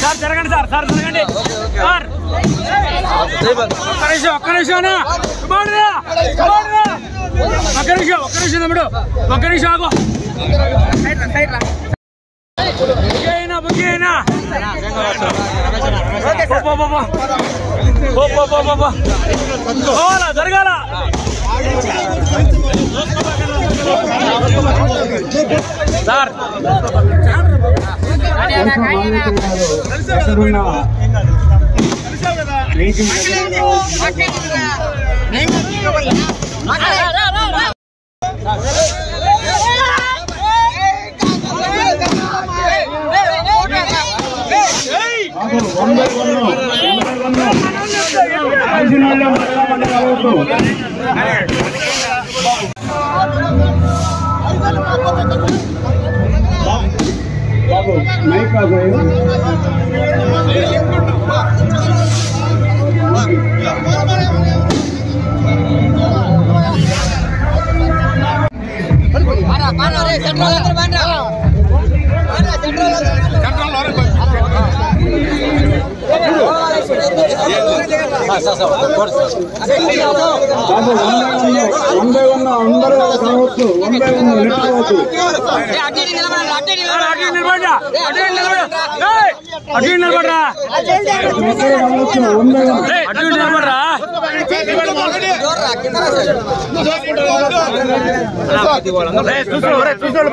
Sir జరగండి sir జరగండి sir ఒక్క నిమిషం తమ్ముడు ఒక్క నిమిషం ఆగు జరగాల సార్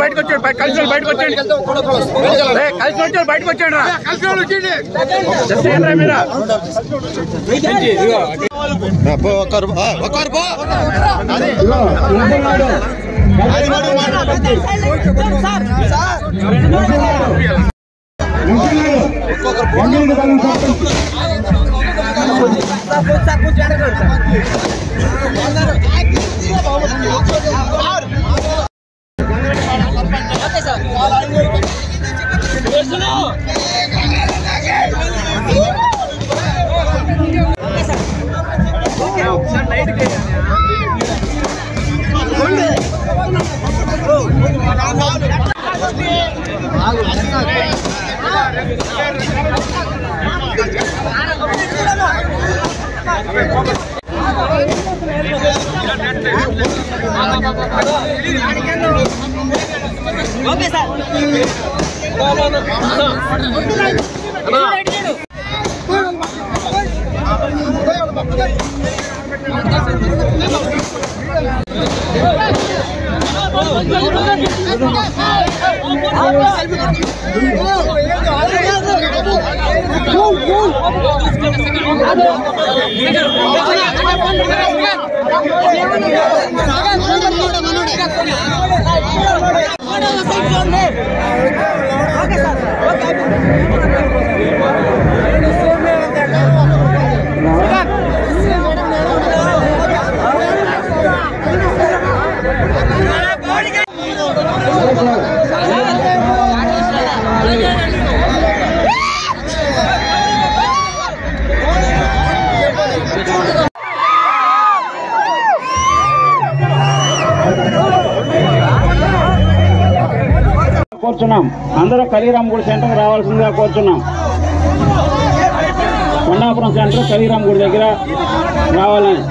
బయటకు వచ్చాడు కలిసి బయటకు వచ్చాడు బయటకు వచ్చాడు ఓకే సార్ కోరుచున్నాం. అందరూ కలిరామగుడి సెంటర్కి రావాల్సిందిగా కోరుచున్నాం. కొండాపురం సెంటర్ కలిరామగుడి దగ్గర రావాలని.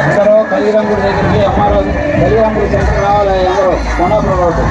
అందరూ కలిరామగుడి దగ్గరికి ఎంఆర్ఓ కలిరామగుడి సెంటర్ రావాలి. అందరూ కొండాపురం రోడ్డు.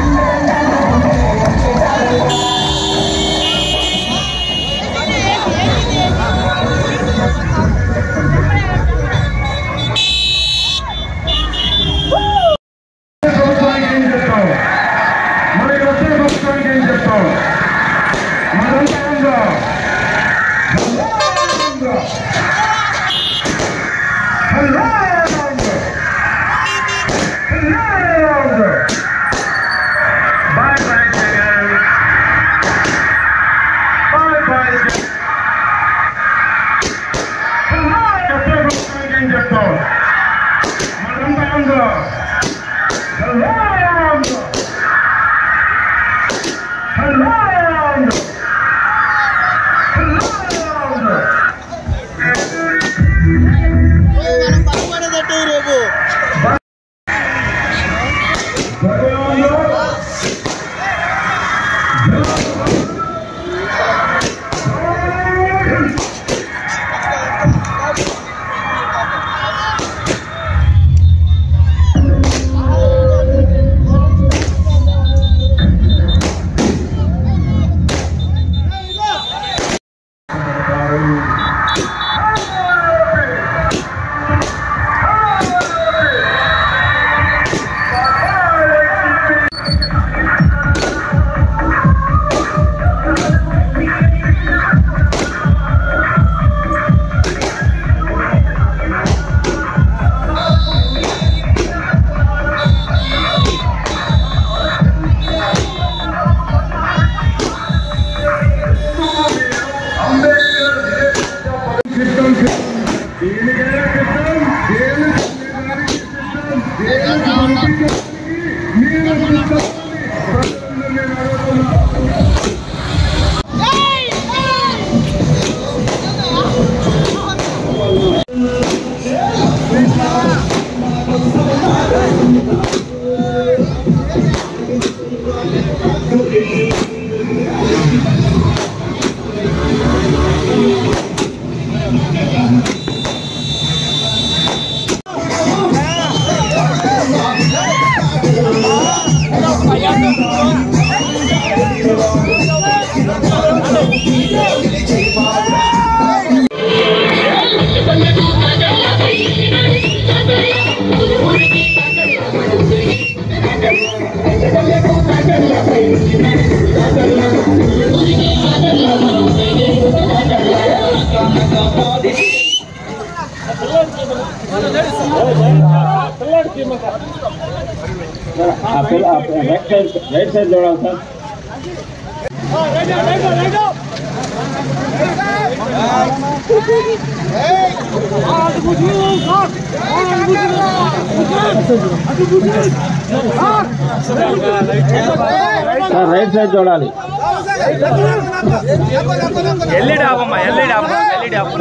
राइट साइड जोड़ा सर రైట్ సైడ్ చూడాలి ఎల్ఈడి ఆపమ్మా ఎల్ఈడి ఆప ఎల్ఈడి ఆప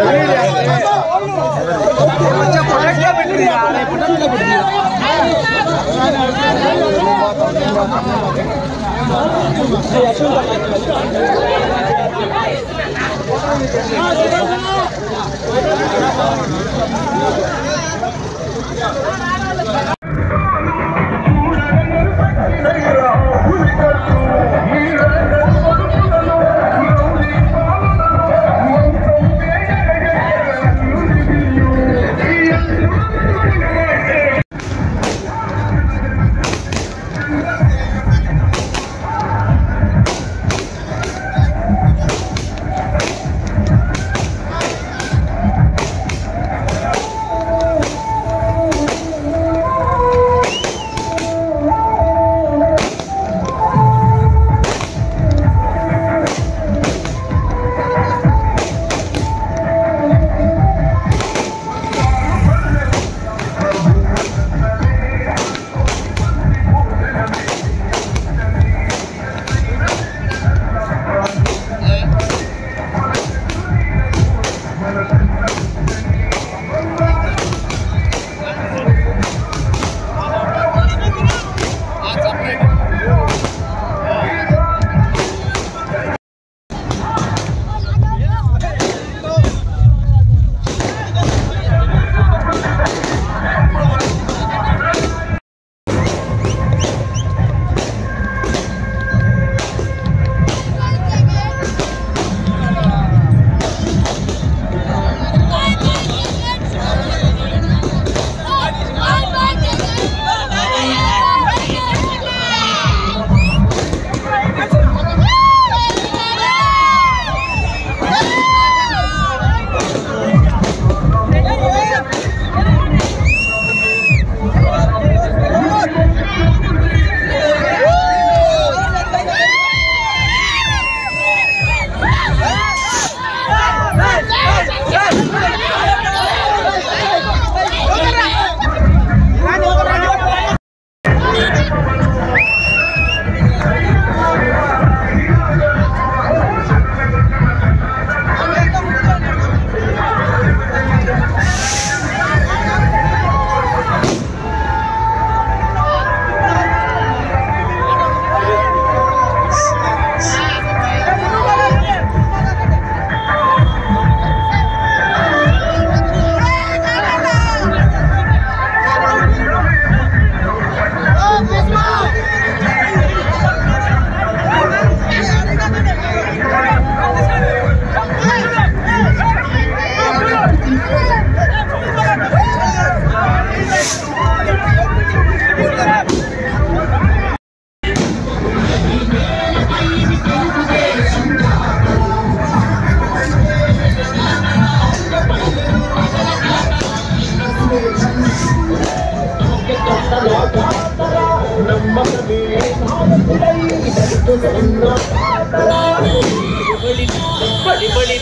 बड़ी बड़ी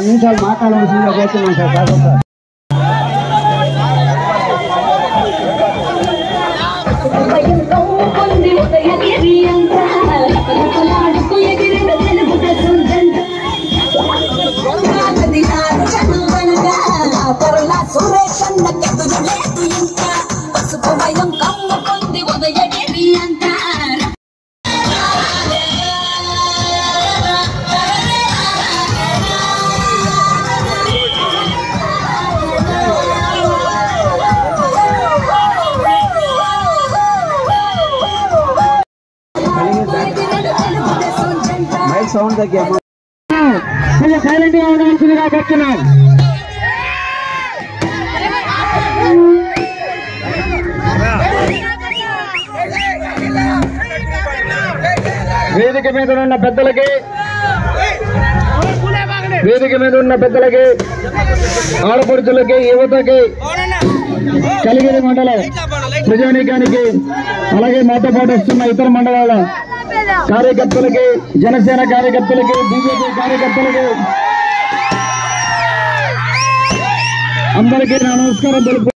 నిమిషాలు మాట్లాడవలసిందిగా కోరుతున్నాం సార్. సౌండ్ తగ్గాము, సైలెంట్ గా ఉండాల్సిందిగా చెప్తున్నాం. వేదిక మీద ఉన్న పెద్దలకి ఆడపడుచులకి యువతకి కలిగిరి మండలం ప్రజానీకానికి అలాగే మాతో పాటు వస్తున్న ఇతర మండలాల కార్యకర్తలకి జనసేన కార్యకర్తలకి బీజేపీ కార్యకర్తలకి అందరికీ నా నమస్కారం తెలుపు.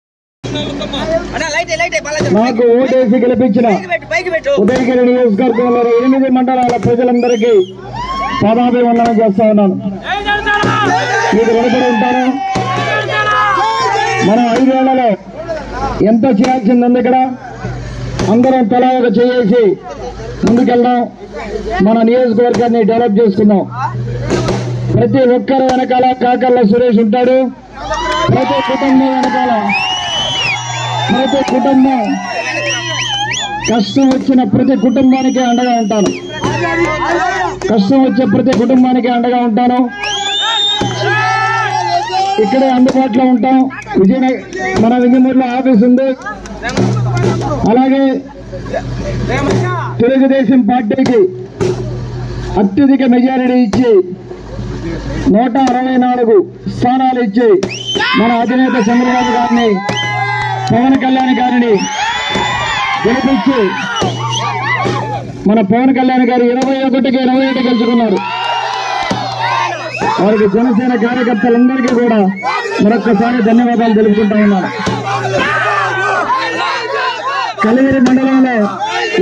నాకు ఓటేసి గెలిపించిన ఉదయగిరి నియోజకవర్గంలో 8 మండలాల ప్రజలందరికీ పాదాభివందనం చేస్తా ఉన్నాను. మీకు రుణపడి ఉంటాను. మనం 5 ఏళ్లలో ఎంత చేయాల్సింది ఉంది. ఇక్కడ అందరం తలా ఒక చేసి ముందుకెళ్దాం. మన నియోజకవర్గాన్ని డెవలప్ చేసుకుందాం. ప్రతి ఒక్కరు వెనకాల కాకర్ల సురేష్ ఉంటాడు. ప్రతి కుటుంబం వెనకాల ప్రతి కుటుంబం కష్టం వచ్చిన ప్రతి కుటుంబానికి అండగా ఉంటాను. కష్టం వచ్చే ప్రతి కుటుంబానికి అండగా ఉంటాను. ఇక్కడే అందుబాటులో ఉంటాం. మన విజయనగరంలో ఆఫీస్ ఉంది. అలాగే తెలుగుదేశం పార్టీకి అత్యధిక మెజారిటీ ఇచ్చి 164 స్థానాలు ఇచ్చి మన అధినేత చంద్రబాబు గారిని పవన్ కళ్యాణ్ గారిని గెలిపించి మన పవన్ కళ్యాణ్ గారు 21కి 21 గెలుచుకున్నారు. వారికి జనసేన కార్యకర్తలందరికీ కూడా మరొక్కసారి ధన్యవాదాలు తెలుపుకుంటా ఉన్నాను. కలిగిరి మండలంలో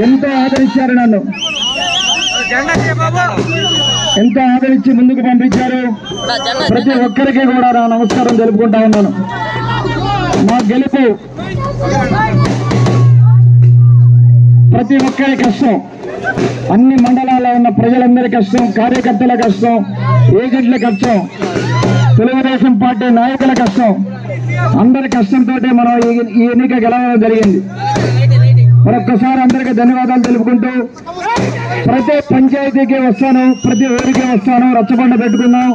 ఎంతో ఆదరించారు. నన్ను ఎంతో ఆదరించి ముందుకు పంపించారు. ప్రతి ఒక్కరికి కూడా నా నమస్కారం తెలుపుకుంటా ఉన్నాను. మా గెలుపు ప్రతి ఒక్కరి కష్టం, అన్ని మండలాల్లో ఉన్న ప్రజలందరి కష్టం, కార్యకర్తల కష్టం, ఏజెంట్ల కష్టం, తెలుగుదేశం పార్టీ నాయకుల కష్టం, అందరి కష్టంతో మనం ఈ ఎన్నిక గెలవడం జరిగింది. మరొక్కసారి అందరికీ ధన్యవాదాలు తెలుపుకుంటూ ప్రతి పంచాయతీకి వస్తాను, ప్రతి ఊరికి వస్తాను. రచ్చబండ పెట్టుకుందాం,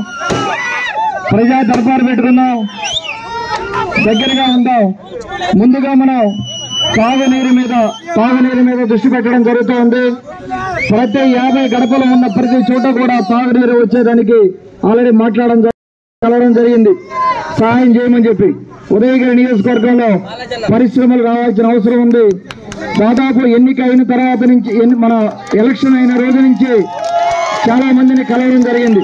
ప్రజా దర్బారు పెట్టుకుందాం, దగ్గరగా ఉందాం. ముందుగా మనం తాగునీరు మీద దృష్టి పెట్టడం జరుగుతోంది. ప్రతి 50 గడపలు ఉన్న ప్రతి చోట కూడా తాగునీరు వచ్చేదానికి ఆల్రెడీ కలవడం జరిగింది. సహాయం చేయమని చెప్పి ఉదయగిరి నియోజకవర్గంలో పరిశ్రమలు రావాల్సిన అవసరం ఉంది. దాదాపు ఎన్నిక అయిన తర్వాత నుంచి మన ఎలక్షన్ అయిన రోజు నుంచి చాలా మందిని కలవడం జరిగింది.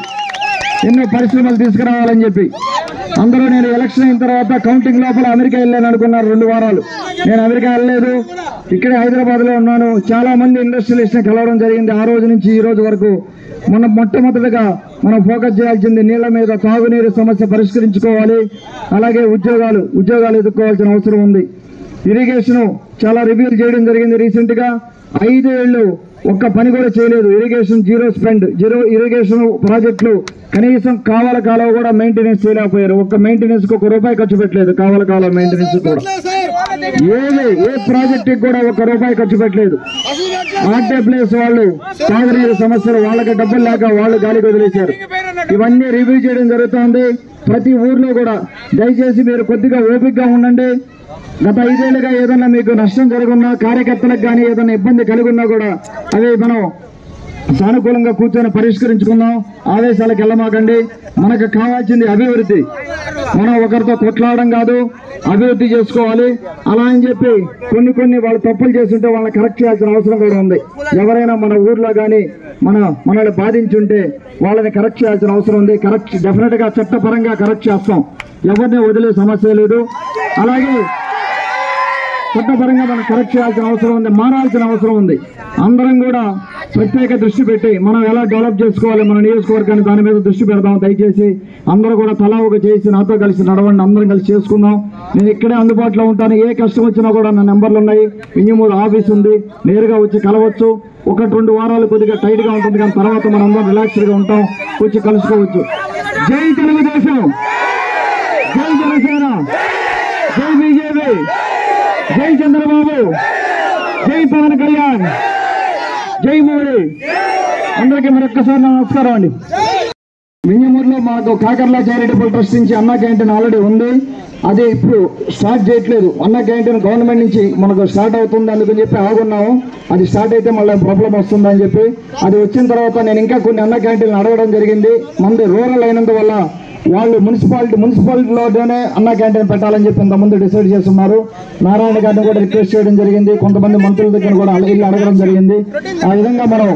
ఎన్నో పరిశ్రమలు తీసుకురావాలని చెప్పి అందరూ నేను ఎలక్షన్ అయిన తర్వాత కౌంటింగ్ లోపల అమెరికా వెళ్ళాను అనుకున్నారు. 2 వారాలు నేను అమెరికా వెళ్ళలేదు, ఇక్కడే హైదరాబాద్ లో ఉన్నాను. చాలా మంది ఇండస్ట్రియలిస్ట్ ని కలవడం జరిగింది. ఆ రోజు నుంచి ఈ రోజు వరకు మనం మొట్టమొదటిగా మనం ఫోకస్ చేయాల్సింది నీళ్ల మీద, తాగునీరు సమస్య పరిష్కరించుకోవాలి. అలాగే ఉద్యోగాలు ఎదుర్కోవాల్సిన అవసరం ఉంది. ఇరిగేషన్ చాలా రివ్యూలు చేయడం జరిగింది. రీసెంట్ గా 5 ఏళ్లు ఒక్క పని కూడా చేయలేదు. ఇరిగేషన్ జీరో ఇరిగేషన్ ప్రాజెక్టులు కనీసం కావల కాలువ కూడా మెయింటెనెన్స్ చేయలేకపోయారు. ఒక్క మెయింటెనెన్స్ కు ₹1 ఖర్చు పెట్టలేదు. కావల కాలువ మెయింటెనెన్స్ కూడా ఏ ప్రాజెక్టుకి కూడా ₹1 ఖర్చు పెట్టలేదు. ఆర్టే ప్లేస్ వాళ్ళు తాగునీరు సమస్యలు వాళ్ళకి డబ్బులు లేక వాళ్ళు గాలికి వదిలేశారు. ఇవన్నీ రివ్యూ చేయడం జరుగుతోంది. ప్రతి ఊర్లో కూడా దయచేసి మీరు కొద్దిగా ఓపికగా ఉండండి. గత 5 ఏళ్లుగా ఏదన్నా మీకు నష్టం జరుగున్నా, కార్యకర్తలకు కానీ ఏదైనా ఇబ్బంది కలిగి ఉన్నా కూడా అవి మనం సానుకూలంగా కూర్చొని పరిష్కరించుకుందాం. ఆవేశాలకు వెళ్ళమాకండి. మనకు కావాల్సింది అభివృద్ధి. మనం ఒకరితో కొట్లాడడం కాదు, అభివృద్ధి చేసుకోవాలి. అలా అని చెప్పి కొన్ని వాళ్ళు తప్పులు చేస్తుంటే వాళ్ళని కరెక్ట్ చేయాల్సిన అవసరం కూడా ఉంది. ఎవరైనా మన ఊర్లో కానీ మనల్ని బాధించుంటే వాళ్ళని కరెక్ట్ చేయాల్సిన అవసరం ఉంది. కరెక్ట్ డెఫినెట్ గా చట్టపరంగా కరెక్ట్ చేస్తాం. ఎవరిని వదిలే సమస్య లేదు. అలాగే చట్టపరంగా మనం కరెక్ట్ చేయాల్సిన అవసరం ఉంది, మారాల్సిన అవసరం ఉంది. అందరం కూడా ప్రత్యేక దృష్టి పెట్టి మనం ఎలా డెవలప్ చేసుకోవాలి మన నియోజకవర్గాన్ని, దాని మీద దృష్టి పెడదాం. దయచేసి అందరూ కూడా తలా ఒక చేసి నాతో కలిసి నడవండి, అందరం కలిసి చేసుకుందాం. నేను ఇక్కడే అందుబాటులో ఉంటాను. ఏ కష్టం వచ్చినా కూడా నా నెంబర్లు ఉన్నాయి. వింజమూరు ఆఫీస్ ఉంది, నేరుగా వచ్చి కలవచ్చు. 1-2 వారాలు కొద్దిగా టైట్ గా ఉంటుంది, కానీ తర్వాత మనం అందరం రిలాక్స్డ్ గా ఉంటాం, వచ్చి కలుసుకోవచ్చు. జై తెలుగుదేశం, జై జనసేన, జై బీజేపీ, జై చంద్రబాబు, జై పవన్ కళ్యాణ్, జై మోడీ. అందరికీ మరొక్కసారి నమస్కారం అండి. వింజమూరులో మాకు కాకర్ల చారిటబుల్ ట్రస్ట్ నుంచి అన్నా క్యాంటీన్ ఆల్రెడీ ఉంది. అది ఇప్పుడు స్టార్ట్ చేయట్లేదు. అన్నా క్యాంటీన్ గవర్నమెంట్ నుంచి మనకు స్టార్ట్ అవుతుంది అందుకని చెప్పి ఆగున్నాము. అది స్టార్ట్ అయితే మళ్ళీ ప్రాబ్లం వస్తుందని చెప్పి అది వచ్చిన తర్వాత నేను ఇంకా కొన్ని అన్నా క్యాంటీన్లు అడగడం జరిగింది. మంది రూరల్ అయినందువల్ల వాళ్ళు మున్సిపాలిటీలోనే అన్నా క్యాంటీన్ పెట్టాలని చెప్పి ఇంతకుముందు డిసైడ్ చేస్తున్నారు. నారాయణ గారిని కూడా రిక్వెస్ట్ చేయడం జరిగింది. కొంతమంది మంత్రుల దగ్గర కూడా ఇల్లు అడగడం జరిగింది. ఆ విధంగా మనం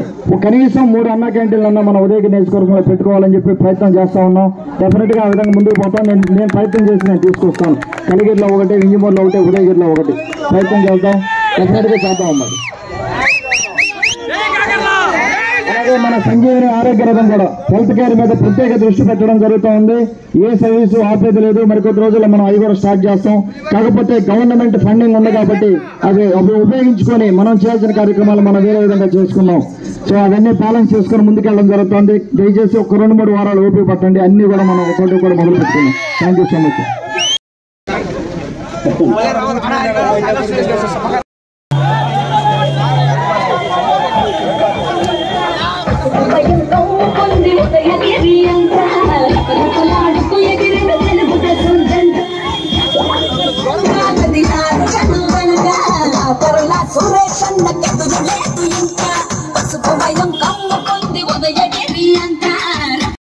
కనీసం 3 అన్నా క్యాంటీన్లు అన్నా మన ఉదయగిరి నియోజకవర్గంలో పెట్టుకోవాలని చెప్పి ప్రయత్నం చేస్తా ఉన్నాం. డెఫినెట్ గా ఆ విధంగా ముందుకు పోతాం. నేను ప్రయత్నం చేసి నేను తీసుకొస్తాను. కలిగిరిలో 1, వింజమూరులో 1, ఉదయగిరిలో 1 ప్రయత్నం చేద్దాం. డెఫినెట్ గా చేద్దాం అన్నది. అలాగే మన సంజీవని ఆరోగ్య రథం కూడా హెల్త్ కేర్ మీద ప్రత్యేక దృష్టి పెట్టడం జరుగుతూ ఉంది. ఏ సర్వీసు ఆపేది లేదు. మరికొద్ది రోజుల్లో మనం అవి కూడా స్టార్ట్ చేస్తాం. కాకపోతే గవర్నమెంట్ ఫండింగ్ ఉంది కాబట్టి అది ఉపయోగించుకొని మనం చేయాల్సిన కార్యక్రమాలు మనం వేరే విధంగా చేసుకున్నాం. సో అవన్నీ బ్యాలెన్స్ చేసుకుని ముందుకెళ్ళడం జరుగుతుంది. దయచేసి 1-2-3 వారాలు ఓపిక పట్టండి. అన్ని కూడా మనం ఒకటి కూడా మొదలు పెట్టుకున్నాం. Thank you so much.